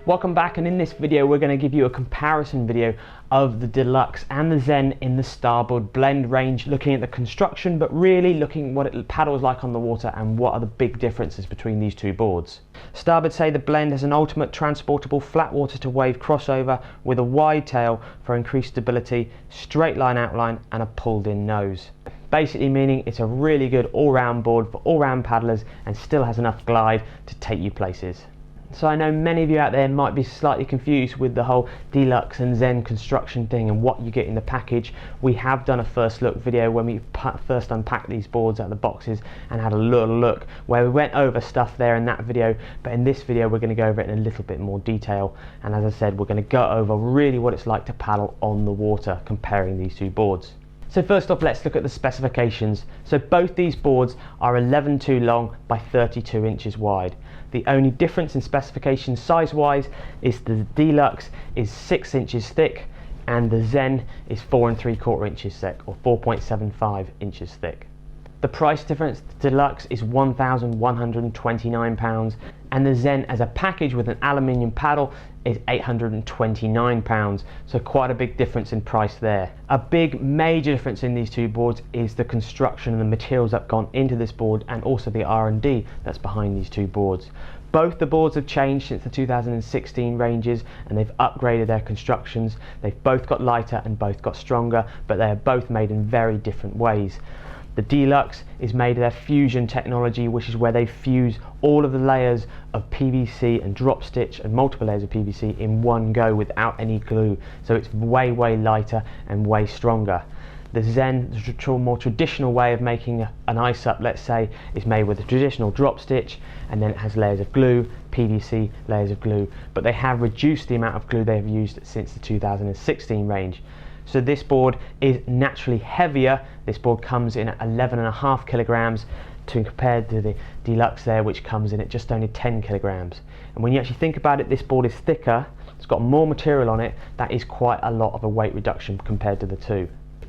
Welcome back, and in this video we're going to give you a comparison video of the Deluxe and the Zen in the Starboard Blend range, looking at the construction but really looking what it paddles like on the water and what are the big differences between these two boards. Starboard say the Blend has an ultimate transportable flat water to wave crossover with a wide tail for increased stability, straight line outline and a pulled in nose. Basically meaning it's a really good all-round board for all-round paddlers and still has enough glide to take you places. So I know many of you out there might be slightly confused with the whole Deluxe and Zen construction thing and what you get in the package. We have done a first look video when we first unpacked these boards out of the boxes and had a little look where we went over stuff there in that video, but in this video we're going to go over it in a little bit more detail, and as I said, we're going to go over really what it's like to paddle on the water comparing these two boards. So first off, let's look at the specifications. So both these boards are 11.2 long by 32 inches wide. The only difference in specifications size wise is the Deluxe is 6 inches thick and the Zen is 4 3/4 inches thick, or 4.75 inches thick. The price difference, the Deluxe is £1,129 and the Zen as a package with an aluminium paddle is £829, so quite a big difference in price there. A big major difference in these two boards is the construction and the materials that have gone into this board, and also the R&D that's behind these two boards. Both the boards have changed since the 2016 ranges and they've upgraded their constructions. They've both got lighter and both got stronger, but they are both made in very different ways. The Deluxe is made of their fusion technology, which is where they fuse all of the layers of PVC and drop stitch and multiple layers of PVC in one go without any glue, so it's way lighter and way stronger. The Zen, the more traditional way of making an ice up, let's say, is made with a traditional drop stitch, and then it has layers of glue, PVC, layers of glue, but they have reduced the amount of glue they have used since the 2016 range. So this board is naturally heavier. This board comes in at 11.5 kilograms compared to the Deluxe there, which comes in at just only 10 kilograms. And when you actually think about it, this board is thicker, it's got more material on it. That is quite a lot of a weight reduction compared to the two.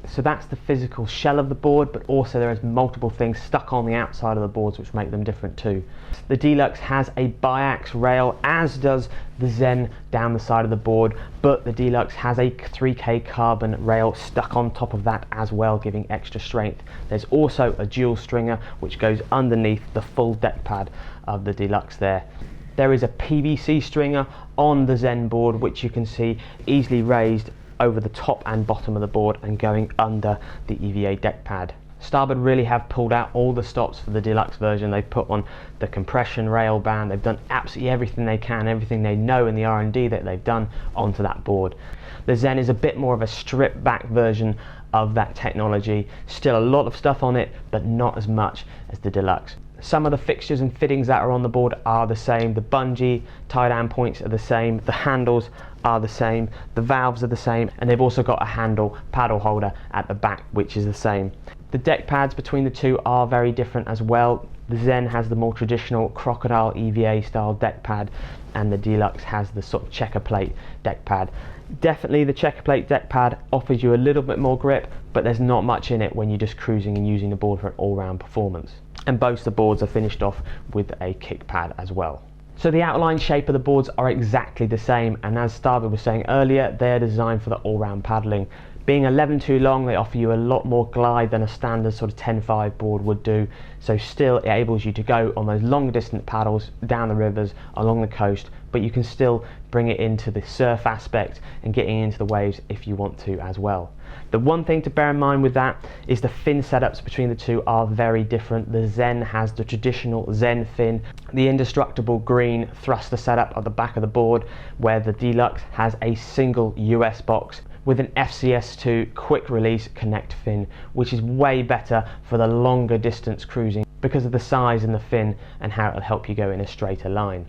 So that's the physical shell of the board, but also there is multiple things stuck on the outside of the boards which make them different too. The Deluxe has a biax rail, as does the Zen down the side of the board, but the Deluxe has a 3K carbon rail stuck on top of that as well, giving extra strength. There's also a dual stringer which goes underneath the full deck pad of the Deluxe there. There is a PVC stringer on the Zen board which you can see easily raised over the top and bottom of the board and going under the EVA deck pad. Starboard really have pulled out all the stops for the Deluxe version. They've put on the compression rail band, they've done absolutely everything they can, everything they know in the R&D that they've done onto that board. The Zen is a bit more of a stripped back version of that technology. Still a lot of stuff on it, but not as much as the Deluxe. Some of the fixtures and fittings that are on the board are the same. The bungee tie-down points are the same, the handles are the same, the valves are the same, and they've also got a handle paddle holder at the back which is the same. The deck pads between the two are very different as well. The Zen has the more traditional crocodile EVA style deck pad and the Deluxe has the sort of checker plate deck pad. Definitely the checker plate deck pad offers you a little bit more grip, but there's not much in it when you're just cruising and using the board for an all-round performance. And both the boards are finished off with a kick pad as well. So the outline shape of the boards are exactly the same, and as Starboard was saying earlier, they're designed for the all-round paddling. Being 11.2 long, they offer you a lot more glide than a standard sort of 10.5 board would do, so still it enables you to go on those long distance paddles down the rivers, along the coast, but you can still bring it into the surf aspect and getting into the waves if you want to as well. The one thing to bear in mind with that is the fin setups between the two are very different. The Zen has the traditional Zen fin, the indestructible green thruster setup at the back of the board, where the Deluxe has a single US box with an FCS2 quick release connect fin, which is way better for the longer distance cruising because of the size and the fin and how it'll help you go in a straighter line.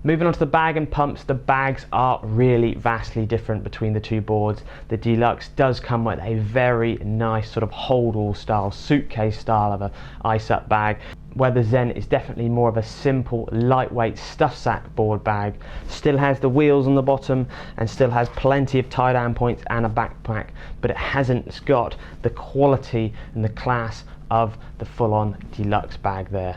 Moving on to the bag and pumps, the bags are really vastly different between the two boards. The Deluxe does come with a very nice sort of hold-all style, suitcase style of an ice up bag, where the Zen is definitely more of a simple, lightweight stuff sack board bag. Still has the wheels on the bottom and still has plenty of tie-down points and a backpack, but it hasn't got the quality and the class of the full-on Deluxe bag there.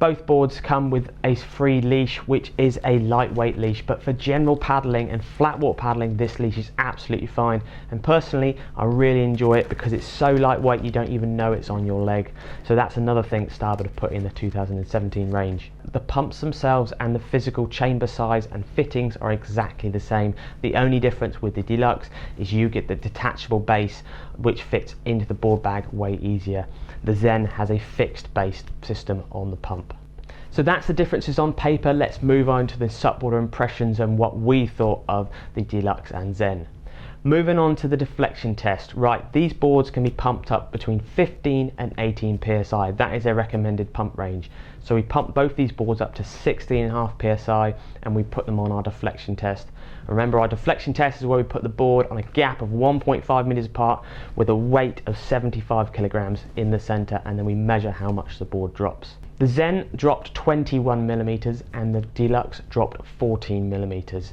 Both boards come with a free leash, which is a lightweight leash, but for general paddling and flat water paddling, this leash is absolutely fine. And personally, I really enjoy it because it's so lightweight you don't even know it's on your leg. So that's another thing Starboard have put in the 2017 range. The pumps themselves and the physical chamber size and fittings are exactly the same. The only difference with the Deluxe is you get the detachable base, which fits into the board bag way easier. The Zen has a fixed base system on the pump. So that's the differences on paper. Let's move on to the SUPboarder impressions and what we thought of the Deluxe and Zen. Moving on to the deflection test. Right, these boards can be pumped up between 15 and 18 psi. That is their recommended pump range. So we pumped both these boards up to 16.5 psi and we put them on our deflection test. Remember, our deflection test is where we put the board on a gap of 1.5 meters apart with a weight of 75 kilograms in the center, and then we measure how much the board drops. The Zen dropped 21 millimeters and the Deluxe dropped 14 millimeters.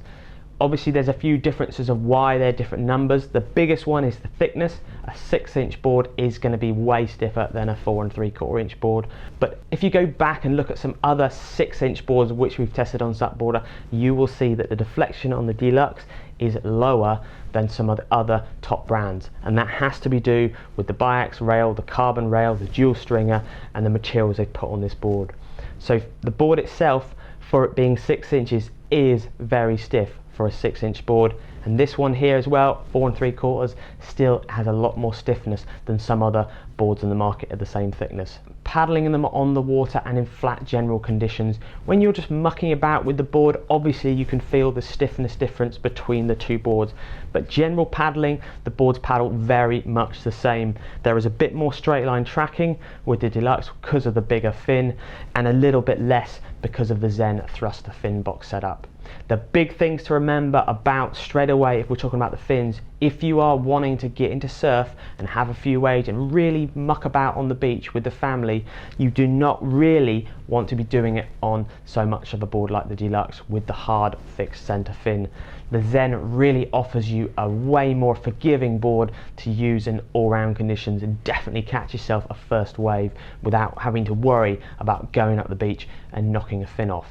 Obviously there's a few differences of why they're different numbers. The biggest one is the thickness. A 6-inch board is going to be way stiffer than a 4 3/4 inch board. But if you go back and look at some other 6-inch boards which we've tested on SUPboarder, you will see that the deflection on the Deluxe is lower than some of the other top brands, and that has to be due with the biax rail, the carbon rail, the dual stringer, and the materials they put on this board. So the board itself, for it being 6 inches, is very stiff for a 6-inch board, and this one here as well, 4 3/4, still has a lot more stiffness than some other boards in the market of the same thickness. Paddling them on the water and in flat general conditions, when you're just mucking about with the board, obviously you can feel the stiffness difference between the two boards, but general paddling, the boards paddle very much the same. There is a bit more straight line tracking with the Deluxe because of the bigger fin, and a little bit less because of the Zen thruster fin box setup. The big things to remember about straight away, if we're talking about the fins, if you are wanting to get into surf and have a few waves and really muck about on the beach with the family, you do not really want to be doing it on so much of a board like the Deluxe with the hard fixed center fin. The Zen really offers you a way more forgiving board to use in all-round conditions and definitely catch yourself a first wave without having to worry about going up the beach and knocking a fin off.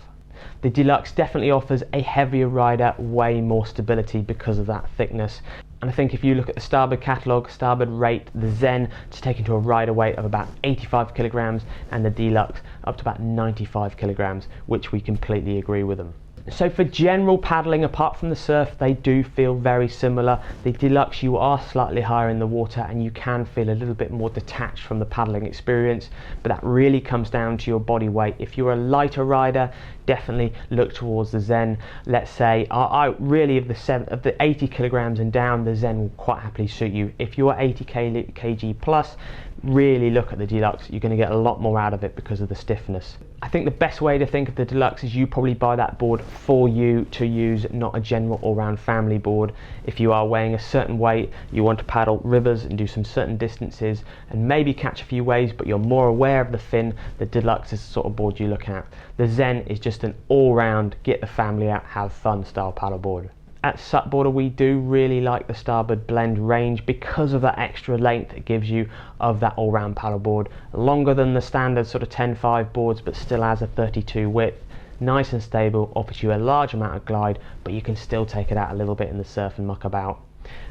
The Deluxe definitely offers a heavier rider, way more stability because of that thickness. And I think if you look at the Starboard catalogue, Starboard rate the Zen to take into a rider weight of about 85 kilograms and the Deluxe up to about 95 kilograms, which we completely agree with them. So for general paddling, apart from the surf, they do feel very similar. The Deluxe, you are slightly higher in the water and you can feel a little bit more detached from the paddling experience, but that really comes down to your body weight. If you're a lighter rider, definitely look towards the Zen. Let's say, I really of the 80 kilograms and down, the Zen will quite happily suit you. If you're 80 kg plus, really look at the Deluxe. You're going to get a lot more out of it because of the stiffness. I think the best way to think of the Deluxe is you probably buy that board for you to use, not a general all-round family board. If you are weighing a certain weight, you want to paddle rivers and do some certain distances and maybe catch a few waves, but you're more aware of the fin, the Deluxe is the sort of board you look at. The Zen is just an all-round, get the family out, have fun style paddle board. At SUPboarder, we do really like the Starboard Blend range because of that extra length it gives you of that all-round paddleboard. Longer than the standard sort of 10.5 boards, but still has a 32 width. Nice and stable, offers you a large amount of glide, but you can still take it out a little bit in the surf and muck about.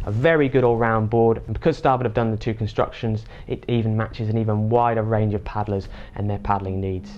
A very good all-round board, and because Starboard have done the two constructions, it even matches an even wider range of paddlers and their paddling needs.